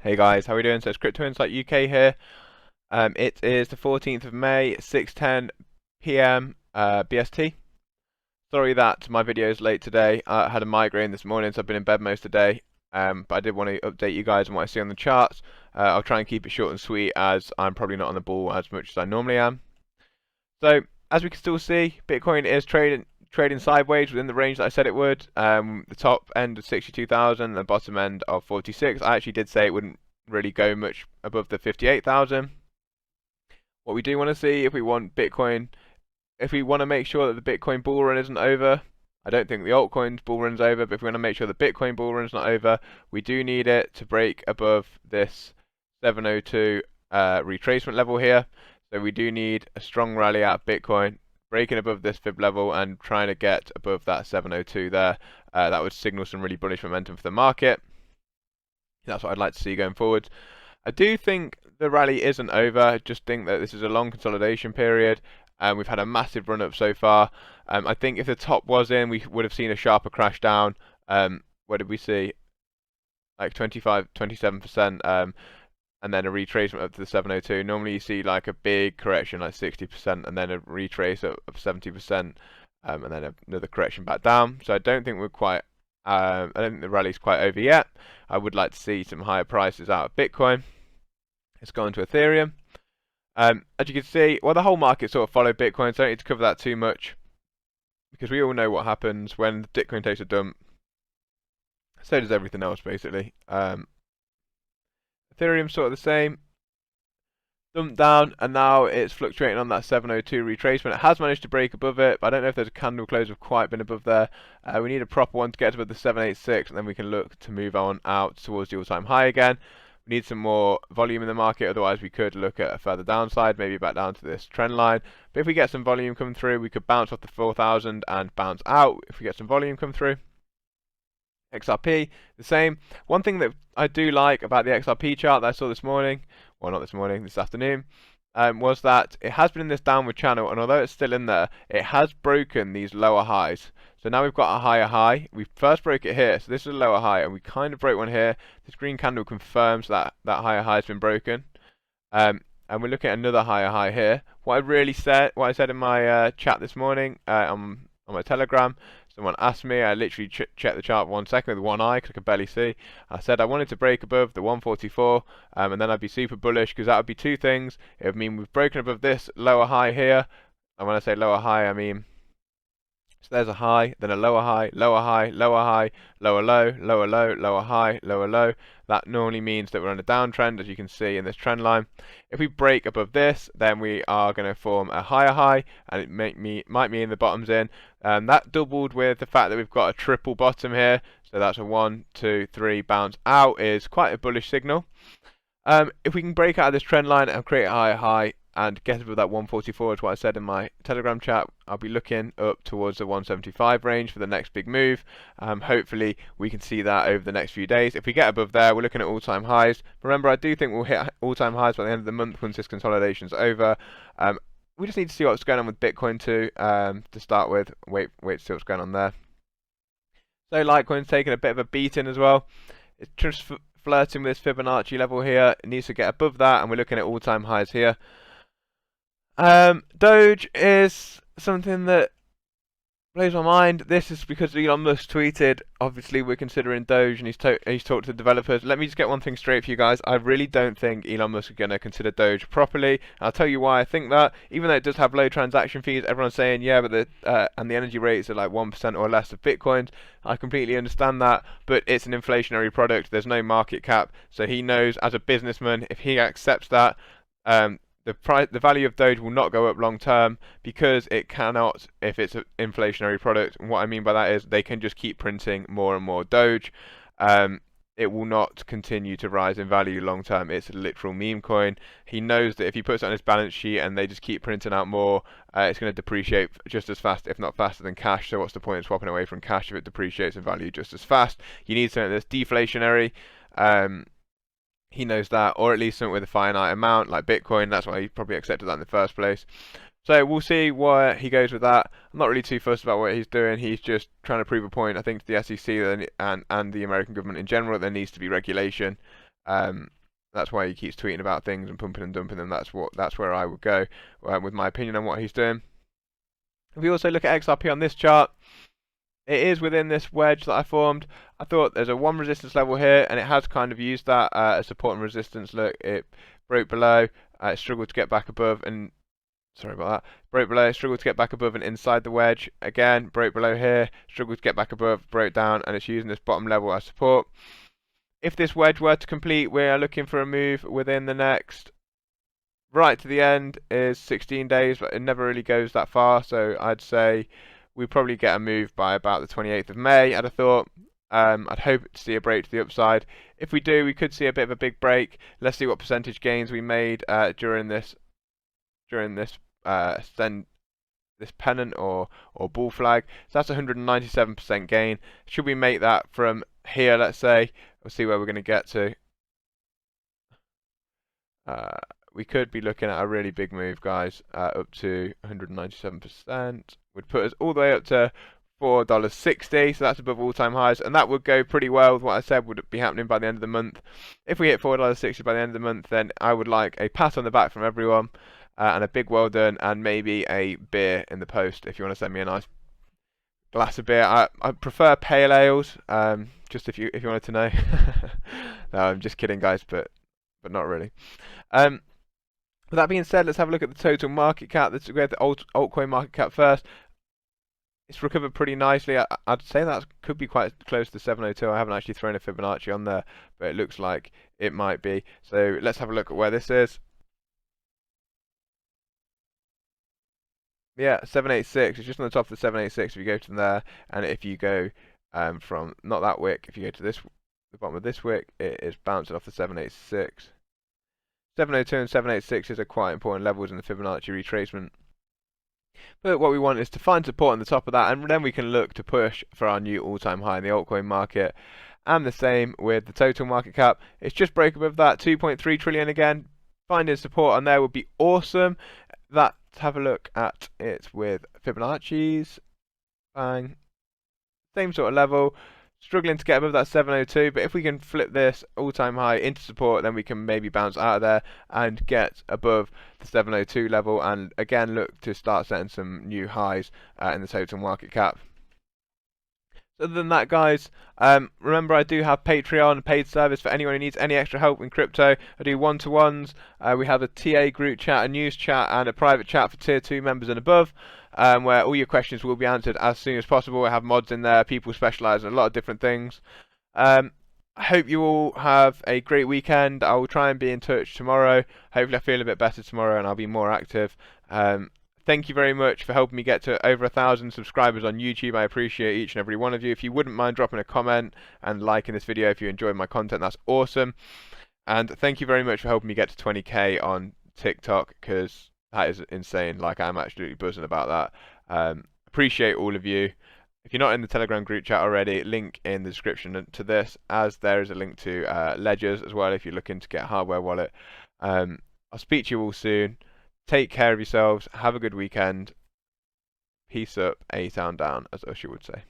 Hey guys, how are we doing? So it's Crypto Insight UK here. It is the 14th of May, 6:10 p.m. BST. Sorry that my video is late today. I had a migraine this morning, so I've been in bed most of the day. But I did want to update you guys on what I see on the charts. I'll try and keep it short and sweet, as I'm probably not on the ball as much as I normally am. So as we can still see, Bitcoin is trading sideways within the range that I said it would. The top end of 62,000, the bottom end of 46. I actually did say it wouldn't really go much above the 58,000. What we do want to see, if we want Bitcoin, if we want to make sure that the Bitcoin bull run isn't over, I don't think the altcoins bull run's over, but if we want to make sure the Bitcoin bull run's not over, we do need it to break above this 702 retracement level here. So we do need a strong rally out of Bitcoin, breaking above this fib level and trying to get above that 702 there. That would signal some really bullish momentum for the market. That's what I'd like to see going forward. I do think the rally isn't over. I just think that this is a long consolidation period. We've had a massive run up so far. I think if the top was in, we would have seen a sharper crash down. What did we see? Like 25, 27%, and then a retracement up to the 702. Normally you see like a big correction, like 60%, and then a retrace of 70%, and then another correction back down. So I don't think we're quite. I don't think the rally's quite over yet. I would like to see some higher prices out of Bitcoin. Let's go on to Ethereum. As you can see, well, the whole market sort of followed Bitcoin, so I don't need to cover that too much, because we all know what happens when Bitcoin takes a dump. So does everything else, basically. Ethereum sort of the same. Dumped down, and now it's fluctuating on that 702 retracement. It has managed to break above it, but I don't know if there's a candle close have quite been above there. We need a proper one to get above the 786, and then we can look to move on out towards the all-time high again. We need some more volume in the market, otherwise we could look at a further downside, maybe back down to this trend line. But if we get some volume coming through, we could bounce off the 4,000 and bounce out if we get some volume come through. XRP, the same. One thing that I do like about the XRP chart that I saw this morning, well, not this morning, this afternoon, was that it has been in this downward channel, and although it's still in there, it has broken these lower highs. So now we've got a higher high. We first broke it here, so this is a lower high, and we kind of broke one here. This green candle confirms that that higher high has been broken. And we're looking at another higher high here. What I said in my chat this morning on my Telegram, someone asked me, I literally checked the chart for 1 second with one eye because I could barely see. I said I wanted to break above the 144, and then I'd be super bullish, because that would be two things. It would mean we've broken above this lower high here, and when I say lower high, I mean, so there's a high, then a lower high, lower high, lower high, lower low, lower low, lower high, lower low. That normally means that we're on a downtrend, as you can see in this trend line. If we break above this, then we are going to form a higher high, and it might mean the bottom's in. That doubled with the fact that we've got a triple bottom here, so that's a 1, 2, 3 bounce out, is quite a bullish signal. If we can break out of this trend line and create a higher high and get above that 144, is what I said in my Telegram chat, I'll be looking up towards the 175 range for the next big move. Hopefully we can see that over the next few days. If we get above there, we're looking at all-time highs. Remember, I do think we'll hit all-time highs by the end of the month once this consolidation's over. We just need to see what's going on with Bitcoin too, to start with. Wait to see what's going on there. So Litecoin's taking a bit of a beating as well. It's just flirting with this Fibonacci level here. It needs to get above that, and we're looking at all-time highs here. Doge is something that blows my mind. This is because Elon Musk tweeted, obviously we're considering Doge, and he's talked to the developers. Let me just get one thing straight for you guys. I really don't think Elon Musk is going to consider Doge properly. I'll tell you why I think that. Even though it does have low transaction fees, everyone's saying, yeah, but the energy rates are like 1% or less of Bitcoins. I completely understand that, but it's an inflationary product. There's no market cap. So he knows, as a businessman, if he accepts that, the value of Doge will not go up long term, because it cannot if it's an inflationary product. And what I mean by that is they can just keep printing more and more Doge. It will not continue to rise in value long term. It's a literal meme coin. He knows that if he puts it on his balance sheet and they just keep printing out more, it's going to depreciate just as fast, if not faster, than cash. So what's the point of swapping away from cash if it depreciates in value just as fast? You need something that's deflationary. He knows that, or at least something with a finite amount, like Bitcoin. That's why he probably accepted that in the first place. So we'll see where he goes with that. I'm not really too fussed about what he's doing. He's just trying to prove a point, I think, to the SEC and the American government in general, that there needs to be regulation. That's why he keeps tweeting about things and pumping and dumping them. That's where I would go with my opinion on what he's doing. If we also look at XRP on this chart, it is within this wedge that I formed. I thought there's a one resistance level here, and it has kind of used that as support and resistance. Look, it broke below, it struggled to get back above, and sorry about that. Broke below, struggled to get back above and inside the wedge. Again, broke below here, struggled to get back above, broke down, and it's using this bottom level as support. If this wedge were to complete, we are looking for a move within the next, right to the end is 16 days, but it never really goes that far. So I'd say we probably get a move by about the 28th of May, I'd have thought. I'd hope to see a break to the upside. If we do, we could see a bit of a big break. Let's see what percentage gains we made during this this pennant or bull flag. So that's 197% gain. Should we make that from here, let's say, we'll see where we're going to get to. We could be looking at a really big move, guys, up to 197%. Would put us all the way up to $4.60, so that's above all-time highs, and that would go pretty well with what I said would be happening by the end of the month. If we hit $4.60 by the end of the month, then I would like a pat on the back from everyone, and a big well done, and maybe a beer in the post if you want to send me a nice glass of beer. I prefer pale ales, just if you wanted to know. No, I'm just kidding, guys, but not really. With that being said, let's have a look at the total market cap. Let's go with the altcoin market cap first. It's recovered pretty nicely. I'd say that could be quite close to 702. I haven't actually thrown a Fibonacci on there, but it looks like it might be. So let's have a look at where this is. Yeah, 786. It's just on the top of the 786 if you go to there, and if you go from not that wick, if you go to this, the bottom of this wick, it is bouncing off the 786. 702 and 786 are quite important levels in the Fibonacci retracement. But what we want is to find support on the top of that, and then we can look to push for our new all-time high in the altcoin market. And the same with the total market cap. It's just broke above that 2.3 trillion again. Finding support on there would be awesome. Let's have a look at it with Fibonacci's. Bang. Same sort of level. Struggling to get above that 702, but if we can flip this all-time high into support, then we can maybe bounce out of there and get above the 702 level, and again look to start setting some new highs in the total market cap. So other than that, guys, remember I do have Patreon, a paid service for anyone who needs any extra help in crypto. I do one-to-ones. We have a TA group chat, a news chat, and a private chat for tier 2 members and above. Where all your questions will be answered as soon as possible. I have mods in there, people specialise in a lot of different things. I hope you all have a great weekend. I will try and be in touch tomorrow. Hopefully I feel a bit better tomorrow and I'll be more active. Thank you very much for helping me get to over 1,000 subscribers on YouTube. I appreciate each and every one of you. If you wouldn't mind dropping a comment and liking this video if you enjoyed my content, that's awesome. And thank you very much for helping me get to 20k on TikTok, because that is insane. Like, I'm absolutely buzzing about that. Appreciate all of you. If you're not in the Telegram group chat already, link in the description to this, as there is a link to Ledgers as well if you're looking to get a hardware wallet. I'll speak to you all soon. Take care of yourselves. Have a good weekend. Peace up, A-Town down, as Usher would say.